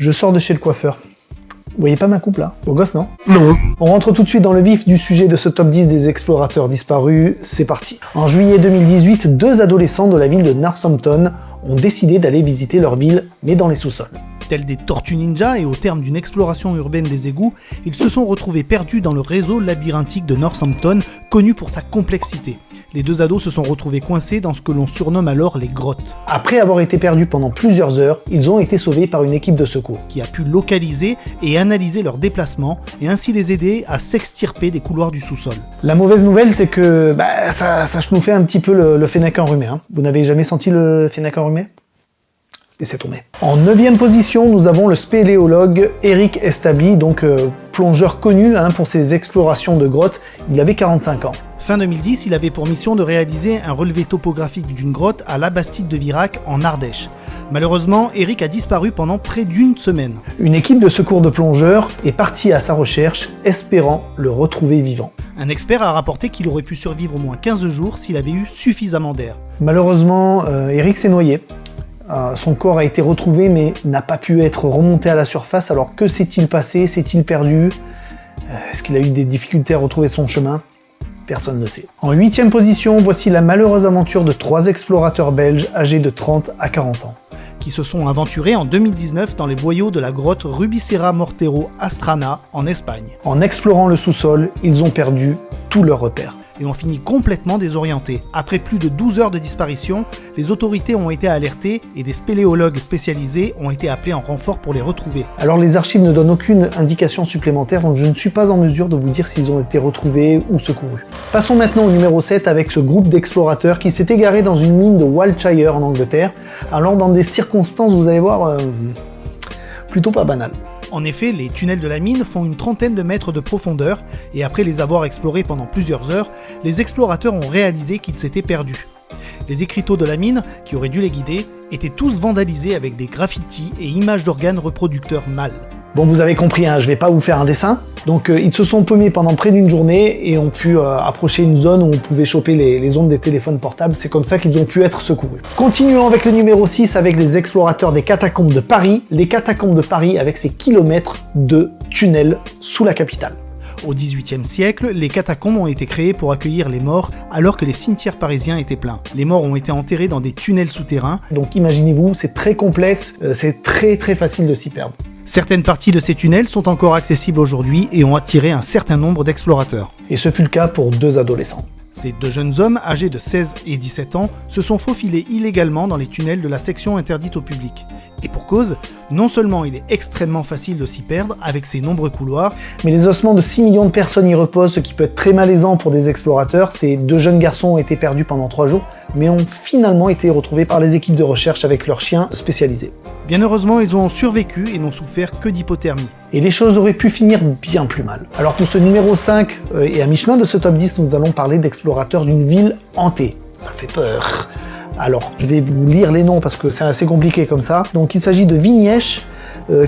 Je sors de chez le coiffeur. Vous voyez pas ma coupe là? Beau gosse, non? Non. On rentre tout de suite dans le vif du sujet de ce top 10 des explorateurs disparus, c'est parti. En juillet 2018, 2 adolescents de la ville de Northampton ont décidé d'aller visiter leur ville, mais dans les sous-sols. Tels des tortues ninja et au terme d'une exploration urbaine des égouts, ils se sont retrouvés perdus dans le réseau labyrinthique de Northampton, connu pour sa complexité. Les 2 ados se sont retrouvés coincés dans ce que l'on surnomme alors les grottes. Après avoir été perdus pendant plusieurs heures, ils ont été sauvés par une équipe de secours. Qui a pu localiser et analyser leurs déplacements et ainsi les aider à s'extirper des couloirs du sous-sol. La mauvaise nouvelle, c'est que ça chenoufait un petit peu le fennec enrhumé. Vous n'avez jamais senti le fennec enrhumé? Laissez tomber. En 9e position, nous avons le spéléologue Eric Establi, donc plongeur connu pour ses explorations de grottes. Il avait 45 ans. Fin 2010, il avait pour mission de réaliser un relevé topographique d'une grotte à la Bastide de Virac, en Ardèche. Malheureusement, Eric a disparu pendant près d'1 semaine. Une équipe de secours de plongeurs est partie à sa recherche, espérant le retrouver vivant. Un expert a rapporté qu'il aurait pu survivre au moins 15 jours s'il avait eu suffisamment d'air. Malheureusement, Eric s'est noyé. Son corps a été retrouvé mais n'a pas pu être remonté à la surface. Alors que s'est-il passé? S'est-il perdu? Est-ce qu'il a eu des difficultés à retrouver son chemin? Personne ne sait. En 8e position, voici la malheureuse aventure de 3 explorateurs belges âgés de 30 à 40 ans. Qui se sont aventurés en 2019 dans les boyaux de la grotte Rubicera Mortero Astrana en Espagne. En explorant le sous-sol, ils ont perdu tous leurs repères. Et ont fini complètement désorientés. Après plus de 12 heures de disparition, les autorités ont été alertées et des spéléologues spécialisés ont été appelés en renfort pour les retrouver. Alors les archives ne donnent aucune indication supplémentaire, donc je ne suis pas en mesure de vous dire s'ils ont été retrouvés ou secourus. Passons maintenant au numéro 7 avec ce groupe d'explorateurs qui s'est égaré dans une mine de Wiltshire en Angleterre, alors dans des circonstances, vous allez voir, plutôt pas banales. En effet, les tunnels de la mine font une trentaine de mètres de profondeur, et après les avoir explorés pendant plusieurs heures, les explorateurs ont réalisé qu'ils s'étaient perdus. Les écriteaux de la mine, qui auraient dû les guider, étaient tous vandalisés avec des graffitis et images d'organes reproducteurs mâles. Bon, vous avez compris, je vais pas vous faire un dessin. Donc ils se sont paumés pendant près d'1 journée et ont pu approcher une zone où on pouvait choper les ondes des téléphones portables. C'est comme ça qu'ils ont pu être secourus. Continuons avec le numéro 6 avec les explorateurs des catacombes de Paris. Les catacombes de Paris avec ces kilomètres de tunnels sous la capitale. Au XVIIIe siècle, les catacombes ont été créées pour accueillir les morts alors que les cimetières parisiens étaient pleins. Les morts ont été enterrés dans des tunnels souterrains. Donc imaginez-vous, c'est très complexe, c'est très facile de s'y perdre. Certaines parties de ces tunnels sont encore accessibles aujourd'hui et ont attiré un certain nombre d'explorateurs. Et ce fut le cas pour 2 adolescents. Ces 2 jeunes hommes, âgés de 16 et 17 ans, se sont faufilés illégalement dans les tunnels de la section interdite au public. Et pour cause, non seulement il est extrêmement facile de s'y perdre avec ces nombreux couloirs, mais les ossements de 6 millions de personnes y reposent, ce qui peut être très malaisant pour des explorateurs. Ces 2 jeunes garçons ont été perdus pendant 3 jours, mais ont finalement été retrouvés par les équipes de recherche avec leurs chiens spécialisés. Bien heureusement, ils ont survécu et n'ont souffert que d'hypothermie. Et les choses auraient pu finir bien plus mal. Alors pour ce numéro 5, et à mi-chemin de ce top 10, nous allons parler d'explorateurs d'une ville hantée. Ça fait peur. Alors, je vais vous lire les noms parce que c'est assez compliqué comme ça. Donc il s'agit de Vignesh,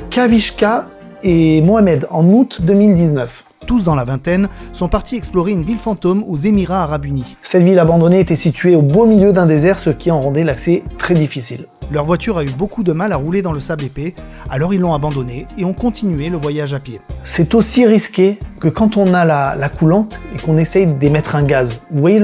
Kavishka et Mohamed en août 2019. Tous dans la vingtaine, sont partis explorer une ville fantôme aux Émirats Arabes Unis. Cette ville abandonnée était située au beau milieu d'un désert, ce qui en rendait l'accès très difficile. Leur voiture a eu beaucoup de mal à rouler dans le sable épais, alors ils l'ont abandonnée et ont continué le voyage à pied. C'est aussi risqué que quand on a la coulante et qu'on essaye d'émettre un gaz. Vous voyez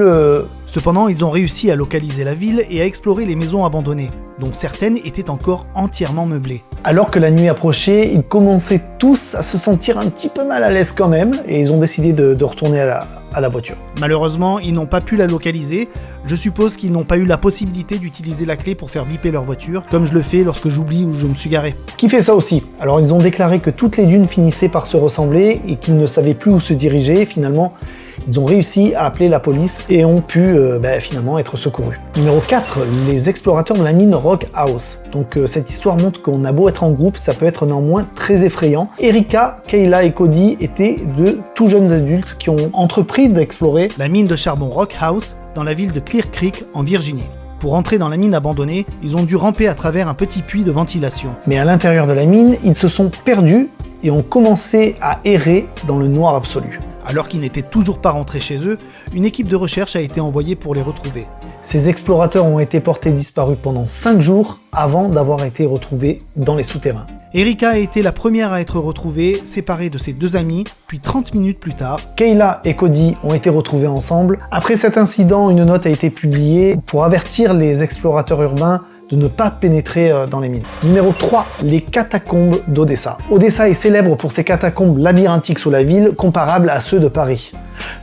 Cependant, ils ont réussi à localiser la ville et à explorer les maisons abandonnées, dont certaines étaient encore entièrement meublées. Alors que la nuit approchait, ils commençaient tous à se sentir un petit peu mal à l'aise quand même, et ils ont décidé de retourner à la voiture. Malheureusement, ils n'ont pas pu la localiser. Je suppose qu'ils n'ont pas eu la possibilité d'utiliser la clé pour faire biper leur voiture, comme je le fais lorsque j'oublie où je me suis garé. Qui fait ça aussi? Alors ils ont déclaré que toutes les dunes finissaient par se ressembler et qu'ils ne savaient plus où se diriger. Finalement, ils ont réussi à appeler la police et ont pu finalement être secourus. Numéro 4, les explorateurs de la mine Rock House. Donc cette histoire montre qu'on a beau être en groupe, ça peut être néanmoins très effrayant. Erika, Kayla et Cody étaient de tout jeunes adultes qui ont entrepris d'explorer la mine de charbon Rock House dans la ville de Clear Creek en Virginie. Pour entrer dans la mine abandonnée, ils ont dû ramper à travers un petit puits de ventilation. Mais à l'intérieur de la mine, ils se sont perdus et ont commencé à errer dans le noir absolu. Alors qu'ils n'étaient toujours pas rentrés chez eux, une équipe de recherche a été envoyée pour les retrouver. Ces explorateurs ont été portés disparus pendant 5 jours avant d'avoir été retrouvés dans les souterrains. Erika a été la première à être retrouvée, séparée de ses 2 amis, puis 30 minutes plus tard, Kayla et Cody ont été retrouvés ensemble. Après cet incident, une note a été publiée pour avertir les explorateurs urbains de ne pas pénétrer dans les mines. Numéro 3, les catacombes d'Odessa. Odessa est célèbre pour ses catacombes labyrinthiques sous la ville, comparables à ceux de Paris.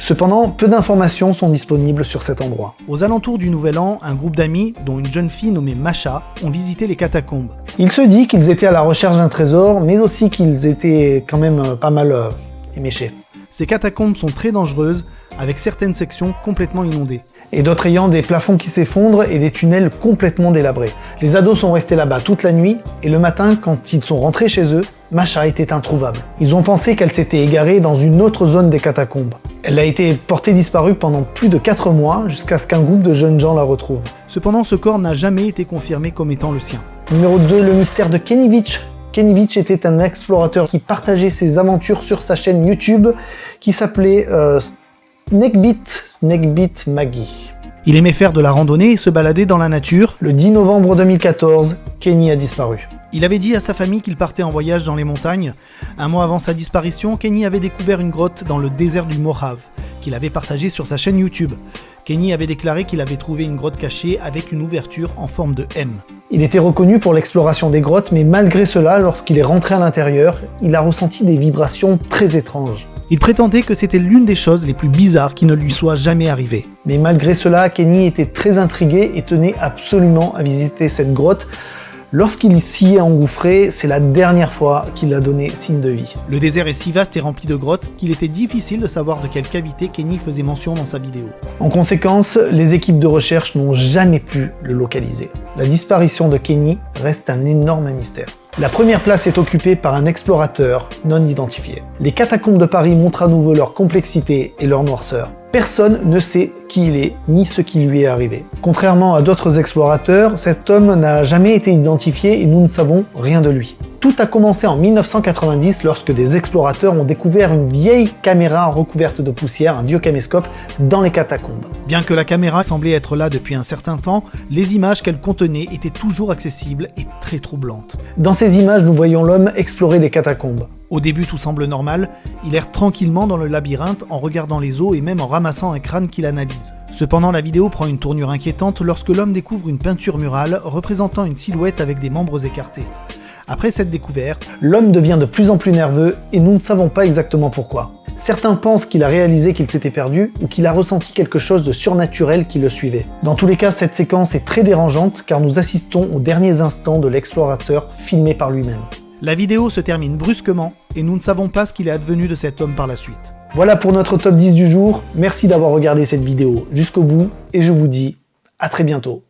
Cependant, peu d'informations sont disponibles sur cet endroit. Aux alentours du Nouvel An, un groupe d'amis, dont une jeune fille nommée Masha, ont visité les catacombes. Il se dit qu'ils étaient à la recherche d'un trésor, mais aussi qu'ils étaient quand même pas mal éméchés. Ces catacombes sont très dangereuses, avec certaines sections complètement inondées. Et d'autres ayant des plafonds qui s'effondrent et des tunnels complètement délabrés. Les ados sont restés là-bas toute la nuit, et le matin, quand ils sont rentrés chez eux, Masha était introuvable. Ils ont pensé qu'elle s'était égarée dans une autre zone des catacombes. Elle a été portée disparue pendant plus de 4 mois, jusqu'à ce qu'un groupe de jeunes gens la retrouve. Cependant, ce corps n'a jamais été confirmé comme étant le sien. Numéro 2, le mystère de Kenievich. Kenievich était un explorateur qui partageait ses aventures sur sa chaîne YouTube, qui s'appelait Snakebit Maggie. Il aimait faire de la randonnée et se balader dans la nature. Le 10 novembre 2014, Kenny a disparu. Il avait dit à sa famille qu'il partait en voyage dans les montagnes. Un mois avant sa disparition, Kenny avait découvert une grotte dans le désert du Mojave, qu'il avait partagée sur sa chaîne YouTube. Kenny avait déclaré qu'il avait trouvé une grotte cachée avec une ouverture en forme de M. Il était reconnu pour l'exploration des grottes, mais malgré cela, lorsqu'il est rentré à l'intérieur, il a ressenti des vibrations très étranges. Il prétendait que c'était l'une des choses les plus bizarres qui ne lui soit jamais arrivée. Mais malgré cela, Kenny était très intrigué et tenait absolument à visiter cette grotte. Lorsqu'il s'y est engouffré, c'est la dernière fois qu'il a donné signe de vie. Le désert est si vaste et rempli de grottes qu'il était difficile de savoir de quelle cavité Kenny faisait mention dans sa vidéo. En conséquence, les équipes de recherche n'ont jamais pu le localiser. La disparition de Kenny reste un énorme mystère. La première place est occupée par un explorateur non identifié. Les catacombes de Paris montrent à nouveau leur complexité et leur noirceur. Personne ne sait qui il est, ni ce qui lui est arrivé. Contrairement à d'autres explorateurs, cet homme n'a jamais été identifié et nous ne savons rien de lui. Tout a commencé en 1990 lorsque des explorateurs ont découvert une vieille caméra recouverte de poussière, un vieux caméscope, dans les catacombes. Bien que la caméra semblait être là depuis un certain temps, les images qu'elle contenait étaient toujours accessibles et très troublantes. Dans ces images, nous voyons l'homme explorer les catacombes. Au début, tout semble normal, il erre tranquillement dans le labyrinthe en regardant les os et même en ramassant un crâne qu'il analyse. Cependant, la vidéo prend une tournure inquiétante lorsque l'homme découvre une peinture murale représentant une silhouette avec des membres écartés. Après cette découverte, l'homme devient de plus en plus nerveux et nous ne savons pas exactement pourquoi. Certains pensent qu'il a réalisé qu'il s'était perdu ou qu'il a ressenti quelque chose de surnaturel qui le suivait. Dans tous les cas, cette séquence est très dérangeante car nous assistons aux derniers instants de l'explorateur filmé par lui-même. La vidéo se termine brusquement et nous ne savons pas ce qu'il est advenu de cet homme par la suite. Voilà pour notre top 10 du jour. Merci d'avoir regardé cette vidéo jusqu'au bout et je vous dis à très bientôt.